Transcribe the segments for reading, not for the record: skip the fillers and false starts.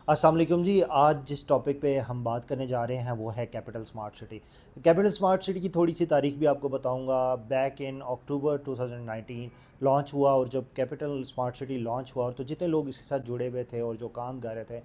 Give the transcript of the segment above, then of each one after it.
अस्सलाम वालेकुम जी। आज जिस टॉपिक पे हम बात करने जा रहे हैं वो है capital smart city. Capital smart city की थोड़ी सी तारीख भी आपको बताऊंगा। बैक इन अक्टूबर 2019 लॉन्च हुआ, और जब कैपिटल स्मार्ट सिटी लॉन्च हुआ और तो जितने लोग इसके साथ जुड़े हुए थे और जो काम कर रहे थे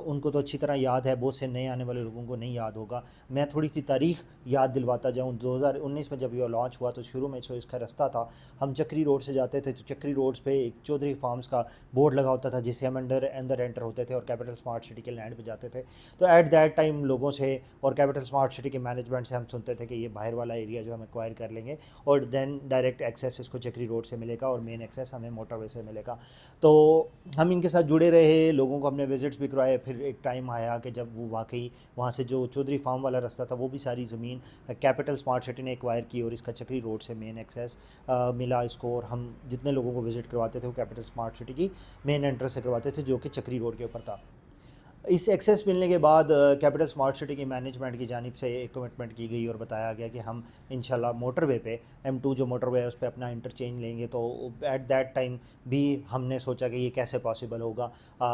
उनको तो अच्छी तरह याद है, बहुत से नए आने वाले लोगों को नहीं याद होगा। मैं थोड़ी सी तारीख याद दिलवाता जाऊँ। 2019 में जब ये लॉन्च हुआ तो शुरू में जो इसका रास्ता था, हम चक्री रोड से जाते थे तो चक्री रोड पे एक चौधरी फार्म्स का बोर्ड लगा होता था जिससे हम अंदर एंटर होते थे और कैपिटल स्मार्ट सिटी के लैंड पे जाते थे। तो एट दैट टाइम लोगों से और कैपिटल स्मार्ट सिटी के मैनेजमेंट से हम सुनते थे कि ये बाहर वाला एरिया जो हम एक्वायर कर लेंगे और देन डायरेक्ट एक्सेस इसको चक्री रोड से मिलेगा और मेन एक्सेस हमें मोटरवे से मिलेगा। तो हम इनके साथ जुड़े रहे, लोगों को हमने विजिट्स भी करवाए। फिर एक टाइम आया कि जब वो वाकई वहाँ से जो चौधरी फार्म वाला रास्ता था वो भी सारी ज़मीन कैपिटल स्मार्ट सिटी ने एक्वायर की और इसका चक्री रोड से मेन एक्सेस मिला इसको। और हम जितने लोगों को विज़िट करवाते थे वो कैपिटल स्मार्ट सिटी की मेन एंट्रेंस से करवाते थे जो कि चक्री रोड के ऊपर था। इस एक्सेस मिलने के बाद कैपिटल स्मार्ट सिटी की मैनेजमेंट की जानिब से एक कमिटमेंट की गई और बताया गया कि हम इंशाल्लाह मोटरवे पे M2 जो मोटरवे है उस पर अपना इंटरचेंज लेंगे। तो एट दैट टाइम भी हमने सोचा कि ये कैसे पॉसिबल होगा।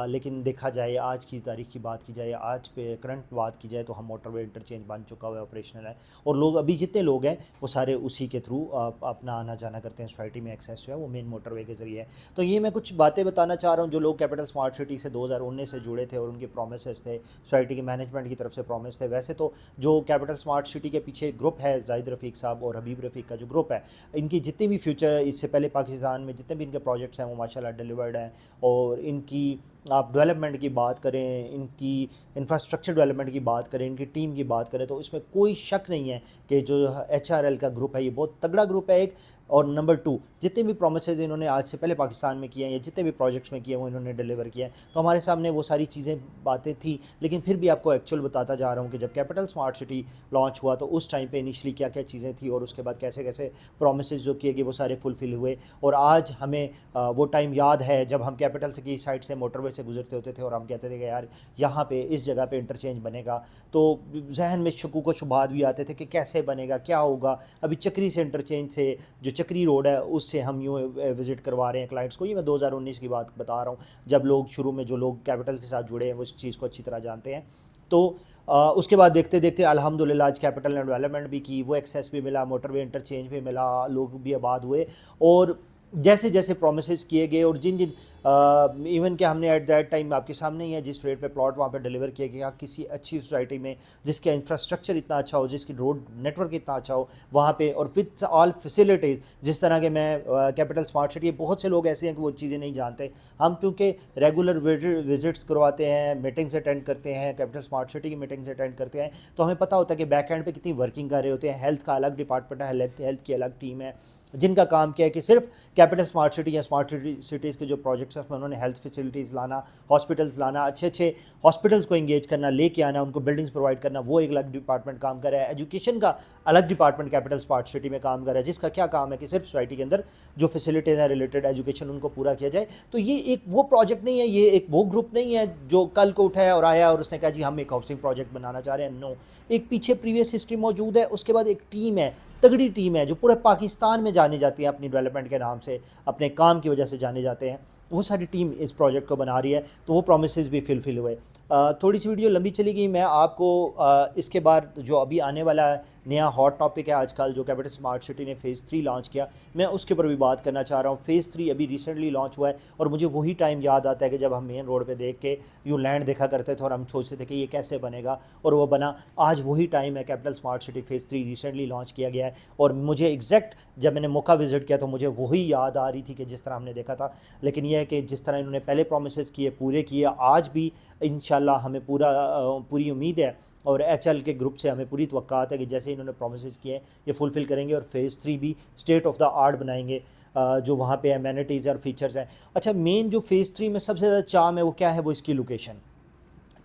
लेकिन देखा जाए, आज की तारीख की बात की जाए, आज पे करंट बात की जाए तो हम मोटरवे इंटरचेंज बन चुका हुआ है, ऑपरेशनल है। और लोग अभी जितने लोग हैं वो सारे उसी के थ्रू अपना आना जाना करते हैं। सोसाइटी में एक्सेस जो है वो मेन मोटरवे के ज़रिए है। तो ये मैं कुछ बातें बताना चाह रहा हूँ जो लोग कैपिटल स्मार्ट सिटी से 2019 से जुड़े थे और उनके प्रोमिसेस थे, सोसाइटी की मैनेजमेंट की तरफ से प्रॉमिस थे। वैसे तो जो कैपिटल स्मार्ट सिटी के पीछे ग्रुप है, जाहिद रफ़ीक साहब और हबीब रफ़ीक का जो ग्रुप है, इनकी जितनी भी फ्यूचर इससे पहले पाकिस्तान में जितने भी इनके प्रोजेक्ट्स हैं वो माशाल्लाह डिलीवर्ड हैं। और इनकी आप डेवलपमेंट की बात करें, इनकी इंफ्रास्ट्रक्चर डेवलपमेंट की बात करें, इनकी टीम की बात करें तो इसमें कोई शक नहीं है कि जो HRL का ग्रुप है ये बहुत तगड़ा ग्रुप है एक। और नंबर 2, जितने भी प्रोमिसेस इन्होंने आज से पहले पाकिस्तान में किए हैं या जितने भी प्रोजेक्ट्स में किए हैं वो इन्होंने डिलीवर किया है। तो हमारे सामने वो सारी चीज़ें बातें थी, लेकिन फिर भी आपको एक्चुअल बताता जा रहा हूँ कि जब कैपिटल स्मार्ट सिटी लॉन्च हुआ तो उस टाइम पे इनिशियली क्या क्या चीज़ें थी और उसके बाद कैसे कैसे प्रोमिसेस जो किए गए वो सारे फुलफिल हुए। और आज हमें वो टाइम याद है जब हम कैपिटल से की साइड से मोटरवे से गुजरते होते थे और हम कहते थे कि यार यहाँ पे इस जगह पे इंटरचेंज बनेगा। तो जहन में शकूक व शुबहात भी आते थे कि कैसे बनेगा, क्या होगा। अभी चक्री से इंटरचेंज से जो चक्री रोड है उससे हम यूँ विज़िट करवा रहे हैं क्लाइंट्स को। ये मैं 2019 की बात बता रहा हूँ, जब लोग शुरू में जो लोग कैपिटल के साथ जुड़े हैं वो इस चीज़ को अच्छी तरह जानते हैं। तो उसके बाद देखते देखते अल्हम्दुलिल्लाह आज कैपिटल ने डेवलपमेंट भी की, वो एक्सेस भी मिला, मोटरवे इंटरचेंज भी मिला, लोग भी आबाद हुए। और जैसे जैसे प्रोमिसेस किए गए और जिन जिन इवन कि हमने एट दैट टाइम आपके सामने ही है जिस रेट पे प्लॉट वहाँ पे डिलीवर किया गया, किसी अच्छी सोसाइटी में जिसका इंफ्रास्ट्रक्चर इतना अच्छा हो, जिसकी रोड नेटवर्क इतना अच्छा हो वहाँ पे, और विद ऑल फैसिलिटीज़ जिस तरह के मैं कैपिटल स्मार्ट सिटी, बहुत से लोग ऐसे हैं कि वो चीज़ें नहीं जानते। हम क्योंकि रेगुलर विजिट्स करवाते हैं, मीटिंग्स अटेंड करते हैं, कैपिटल स्मार्ट सिटी की मीटिंग्स अटेंड करते हैं, तो हमें पता होता है कि बैक एंड पे कितनी वर्किंग कर रहे होते हैं। हेल्थ का अलग डिपार्टमेंट है, हेल्थ की अलग टीम है जिनका काम क्या है कि सिर्फ कैपिटल स्मार्ट सिटी या स्मार्ट सिटीज़ के जो प्रोजेक्ट्स हैं उसमें उन्होंने हेल्थ फैसिलिटीज़ लाना, हॉस्पिटल्स लाना, अच्छे अच्छे हॉस्पिटल्स को इंगेज करना, लेके आना, उनको बिल्डिंग्स प्रोवाइड करना, वो एक अलग डिपार्टमेंट काम कर रहा है। एजुकेशन का अलग डिपार्टमेंट कैपिटल स्मार्ट सिटी में काम कर रहा है, जिसका क्या काम है कि सिर्फ सोसाइटी के अंदर जो फैसिलिटीज़ हैं रिलेटेड एजुकेशन उनको पूरा किया जाए। तो ये एक वो प्रोजेक्ट नहीं है, ये एक वो ग्रुप नहीं है जो कल को उठाया और आया और उसने कहा जी हम एक हाउसिंग प्रोजेक्ट बनाना चाह रहे हैं। नो, एक पीछे प्रीवियस हिस्ट्री मौजूद है, उसके बाद एक टीम है, तगड़ी टीम है जो पूरे पाकिस्तान में जाने जाती है अपनी डेवलपमेंट के नाम से, अपने काम की वजह से जाने जाते हैं। वो सारी टीम इस प्रोजेक्ट को बना रही है, तो वो प्रोमिसेस भी फुलफिल हुए। थोड़ी सी वीडियो लंबी चली गई। मैं आपको इसके बाद जो अभी आने वाला नया हॉट टॉपिक है आजकल, जो कैपिटल स्मार्ट सिटी ने फ़ेज़ 3 लॉन्च किया, मैं उसके ऊपर भी बात करना चाह रहा हूँ। फ़ेज़ 3 अभी रिसेंटली लॉन्च हुआ है और मुझे वही टाइम याद आता है कि जब हम मेन रोड पे देख के यूँ लैंड देखा करते थे और हम सोचते थे कि ये कैसे बनेगा, और वो बना। आज वही टाइम है, capital smart city phase 3 recently launch किया गया है और मुझे एग्जैक्ट जब मैंने मौका विज़िट किया तो मुझे वही याद आ रही थी कि जिस तरह हमने देखा था। लेकिन यह है कि जिस तरह इन्होंने पहले प्रोमिसेस किए पूरे किए, आज भी इंशाल्लाह हमें पूरी उम्मीद है और HL के ग्रुप से हमें पूरी तवक्कात है कि जैसे इन्होंने प्रोमिसेस किए हैं ये फुलफ़िल करेंगे और फ़ेज़ 3 भी स्टेट ऑफ द आर्ट बनाएंगे। जो वहाँ पे एमेनिटीज़ और फीचर्स हैं। अच्छा, मेन जो फ़ेज़ 3 में सबसे ज़्यादा चार्म है वो क्या है, वो इसकी लोकेशन।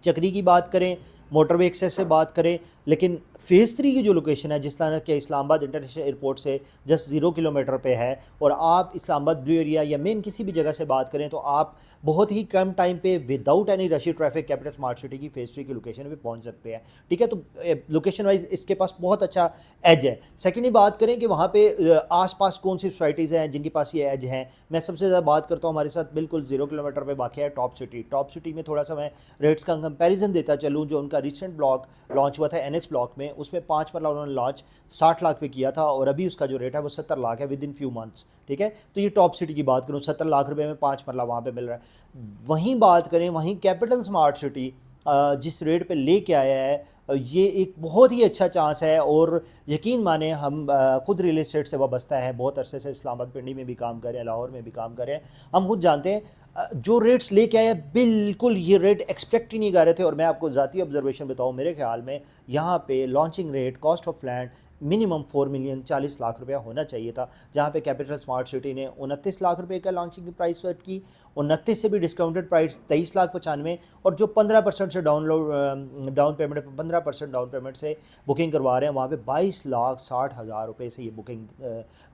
चक्री की बात करें, मोटरवे एक्सेस से बात करें, लेकिन फ़ेज़ 3 की जो लोकेशन है, जिस तरह के इस्लामाबाद इंटरनेशनल एयरपोर्ट से जस्ट 0 किलोमीटर पे है, और आप इस्लामाबाद ब्लू एरिया या मेन किसी भी जगह से बात करें तो आप बहुत ही कम टाइम पे विदाउट एनी रशी ट्रैफिक कैपिटल स्मार्ट सिटी की फ़ेज़ 3 की लोकेशन पे पहुंच सकते हैं। ठीक है, तो लोकेशन वाइज इसके पास बहुत अच्छा एज है। सेकेंडली बात करें कि वहाँ पे आसपास कौन सी सोसाइटीज़ हैं जिनके पास ये एज हैं, मैं सबसे ज़्यादा बात करता हूँ, हमारे साथ बिल्कुल 0 किलोमीटर पे वाक़ है टॉप सिटी। टॉप सिटी में थोड़ा सा मैं रेट्स का कंपैरिजन देता चलूँ, जो उनका रिसेंट ब्लॉक लॉन्च हुआ था एनएक्स ब्लॉक में, उसमें 5 मरला उन्होंने लॉन्च 60 लाख पे किया था, और अभी उसका जो रेट है वो 70 लाख है विद इन फ्यू मंथ्स। ठीक है, तो ये टॉप सिटी की बात करूँ, 70 लाख रुपए में 5 मरला वहाँ पे मिल रहा है। वहीं बात करें, वहीं कैपिटल स्मार्ट सिटी जिस रेट पे लेके आया है, ये एक बहुत ही अच्छा चांस है। और यकीन माने, हम खुद रियल एस्टेट से वाबस्ता है, बहुत अरसे से इस्लामाबाद पिंडी में भी काम कर रहे हैं, लाहौर में भी काम कर रहे हैं, हम खुद जानते हैं जो रेट्स लेके आए बिल्कुल ये रेट एक्सपेक्ट ही नहीं कर रहे थे। और मैं आपको ज़ाती ऑब्जर्वेशन बताऊँ, मेरे ख्याल में यहाँ पे launching rate cost of land minimum 4 million 40 lakh रुपया होना चाहिए था, जहाँ पे कैपिटल स्मार्ट सिटी ने 29 लाख रुपए का लॉन्चिंग की प्राइस सेट की, 29 से भी डिस्काउंटेड प्राइस 23 लाख 95, और जो 15% से डाउन पेमेंट 15% डाउन पेमेंट से बुकिंग करवा रहे हैं, वहाँ पे 22,60,000 रुपये से ये बुकिंग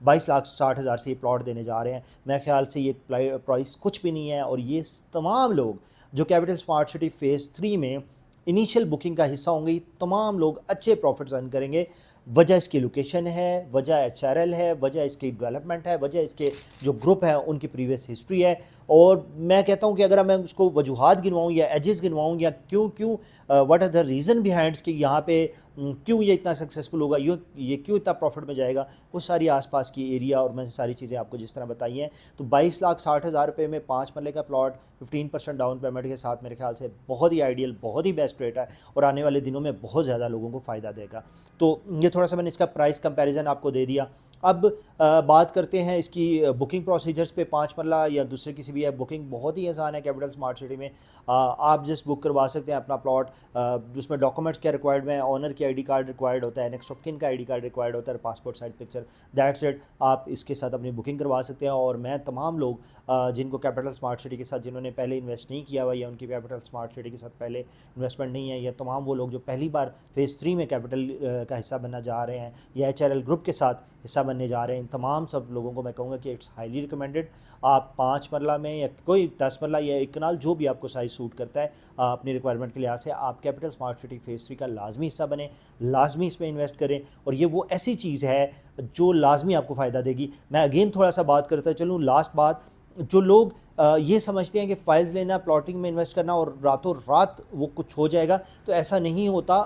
22,60,000 से ये प्लॉट देने जा रहे हैं। मेरे ख्याल से ये प्राइस कुछ भी नहीं है, और ये तमाम लोग जो कैपिटल स्मार्ट सिटी फ़ेज़ 3 में इनिशियल बुकिंग का हिस्सा होंगे, तमाम लोग अच्छे प्रॉफिट्स अर्न करेंगे। वजह इसकी लोकेशन है, वजह एचआरएल है, वजह इसकी डेवलपमेंट है, वजह इसके जो ग्रुप है उनकी प्रीवियस हिस्ट्री है। और मैं कहता हूँ कि अगर मैं उसको वजूहात गिनवाऊँ या एजेस गिनवाऊँ, या क्यों क्यों व्हाट आर द रीज़न बिहाइंड्स कि यहाँ पे क्यों ये इतना सक्सेसफुल होगा, ये क्यों इतना प्रॉफिट में जाएगा, वो सारी आसपास की एरिया और मैंने सारी चीज़ें आपको जिस तरह बताई हैं। तो 22,60,000 रुपये में 5 मरले का प्लॉट 15% डाउन पेमेंट के साथ मेरे ख्याल से बहुत ही आइडियल, बहुत ही बेस्ट रेट है, और आने वाले दिनों में बहुत ज़्यादा लोगों को फ़ायदा देगा। तो ये थोड़ा सा मैंने इसका प्राइस कंपैरिजन आपको दे दिया। अब बात करते हैं इसकी बुकिंग प्रोसीजर्स पे। 5 मरला या दूसरे किसी भी है, बुकिंग बहुत ही आसान है कैपिटल स्मार्ट सिटी में। आप जस्ट बुक करवा सकते हैं अपना प्लॉट। उसमें डॉक्यूमेंट्स क्या रिक्वायर्ड में, ऑनर की आईडी कार्ड रिक्वायर्ड होता है, नेक्स्ट ऑफ किन का आईडी कार्ड रिक्वायर्ड होता है, passport size picture, that's it. आप इसके साथ अपनी बुकिंग करवा सकते हैं। और मैं तमाम लोग जिनको कैपिटल स्मार्ट सिटी के साथ जिन्होंने पहले इन्वेस्ट नहीं किया हुआ, या उनकी कैपिटल स्मार्ट सिटी के साथ पहले इन्वेस्टमेंट नहीं है, या तमाम वो लोग जो पहली बार फ़ेज़ 3 में कैपिटल का हिस्सा बनना जा रहे हैं, या एचआरएल ग्रुप के साथ हिस्सा बनने जा रहे हैं, इन तमाम सब लोगों को मैं कहूँगा कि इट्स हाईली रिकमेंडेड। आप 5 मरला में या कोई 10 मरला या 1 कनाल, जो भी आपको साइज़ सूट करता है अपनी रिक्वायरमेंट के लिहाज से, आप कैपिटल स्मार्ट सिटी फ़ेज़ 3 का लाजमी हिस्सा बने, लाजमी इसमें इन्वेस्ट करें। और ये वो ऐसी चीज़ है जो लाजमी आपको फ़ायदा देगी। मैं अगेन थोड़ा सा बात करता चलूँ, लास्ट बात, जो लोग ये समझते हैं कि फाइल्स लेना, प्लॉटिंग में इन्वेस्ट करना और रातों रात वो कुछ हो जाएगा, तो ऐसा नहीं होता।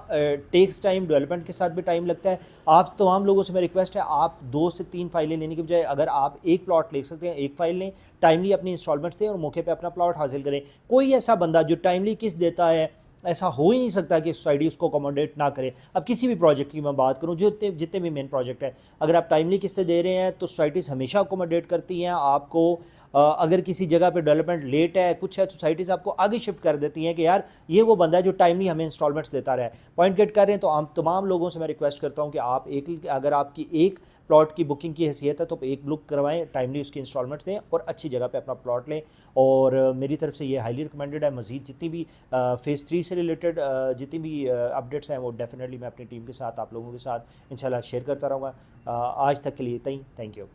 टेक्स टाइम, डेवलपमेंट के साथ भी टाइम लगता है। आप तमाम लोगों से मेरी रिक्वेस्ट है, आप 2 से 3 फाइलें लेने की बजाय अगर आप एक प्लॉट ले सकते हैं, एक फाइल लें, टाइमली अपनी इंस्टॉलमेंट्स दें और मौके पे अपना प्लॉट हासिल करें। कोई ऐसा बंदा जो टाइमली किस्त देता है, ऐसा हो ही नहीं सकता कि सोसाइटी उसको अकोमोडेट ना करे। अब किसी भी प्रोजेक्ट की मैं बात करूं, जो जितने भी मेन प्रोजेक्ट है, अगर आप टाइमली किस्तें दे रहे हैं तो सोसाइटीज़ हमेशा अकोमोडेट करती हैं आपको। अगर किसी जगह पे डेवलपमेंट लेट है, कुछ है, सोसाइटीज़ आपको आगे शिफ्ट कर देती हैं कि यार ये वो बंदा है जो टाइमली हमें इंस्टॉलमेंट्स देता रहा है। पॉइंट गेट कर रहे हैं, तो हम तमाम लोगों से मैं रिक्वेस्ट करता हूँ कि आप अगर आपकी एक प्लॉट की बुकिंग की हैसियत है तो एक बुक करवाएं, टाइमली उसकी इंस्टॉलमेंट्स दें और अच्छी जगह पे अपना प्लॉट लें। और मेरी तरफ से ये हाईली रिकमेंडेड है। मज़ीद जितनी भी फ़ेज़ 3 से रिलेटेड जितनी भी अपडेट्स हैं, वो डेफिनेटली मैं अपनी टीम के साथ, आप लोगों के साथ इंशाल्लाह शेयर करता रहूँगा। आज तक के लिए इतना ही। Thank you.